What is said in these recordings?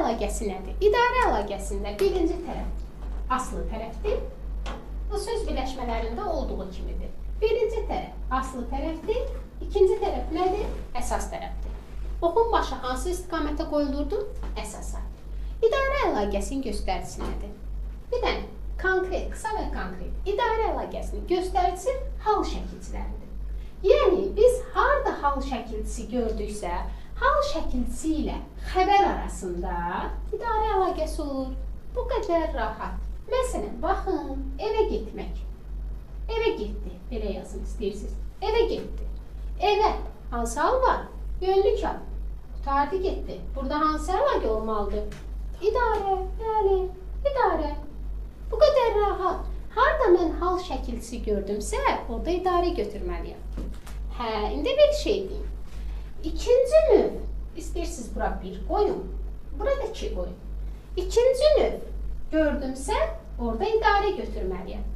əlaqəsi nədir? İdarə əlaqəsində birinci tərəf aslı tərəfdir. Bu söz birləşmələrində olduğu kimidir. Birinci tərəf aslı tərəfdir. İkinci tərəf nədir? Əsas tərəfdir. Oxun başı hansı istiqamətə qoyulurdu? Əsasa. İdarə əlaqəsinin göstəricisi nədir? Bir dənə konkret, qısa və konkret idarə əlaqəsinin göstəricisi hal şəkilçiləridir. Yəni, biz harada hal şəkilçisi gördüksə, hal şəkilçisi ilə xəbər arasında idarə əlaqəsi olur. Bu qədər rahat. Məsələn, baxın, evə getmək. Evə getdi. Belə yazın istəyirsiniz. Evə getdi. Evə hansı hal var? Yönlük hal. Qutardı getdi. Burada hansı əlaqə olmalıdır? İdarə, bəli, idarə. Bu qədər rahat. Harada mən hal şəkilçisi gördümsə, orada idarə götürməliyəm. Hə, indi bir şey deyim. İkinci növ, istəyirsiniz bura 1 qoyun, burada 2 qoyun. İkinci növ gördümsə, orada idarə götürməliyəm.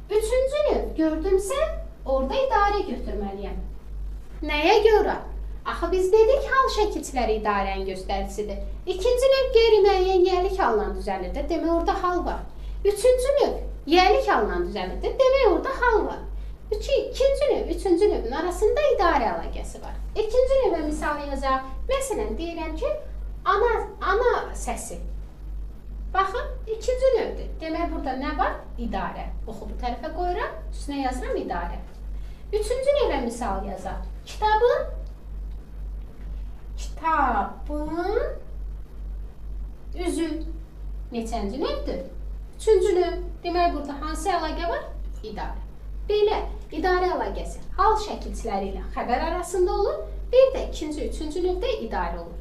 Üçüncü növ gördümsə, orada idarə götürməliyəm. Nəyə görə? Axı biz dedik hal şəkilçiləri idarənin göstəricisidir. İkinci növ qeyri-müəyyən yiyəlik halına düzəlir. Demək orada hal var. Üçüncü növ yiyəlik halına düzəlir. Demək orada hal var. İkinci növ, üçüncü növün arasında idarə əlaqəsi var. İkinci növə misal yazaq. Məsələn, deyirəm ki, ana səsi. Baxın, ikinci növdür. Demək, burada nə var? İdarə. Oxu bu tərəfə qoyuram, üstünə yazıram idarə. Üçüncü növə misal yazaq. Kitabın üzü neçənci növdür? Üçüncü növ. Demək, burada hansı əlaqə var? İdarə. Belə, idarə əlaqəsi hal şəkilçiləri ilə xəbər arasında olur. Bir də ikinci, üçüncü növdə idarə olur.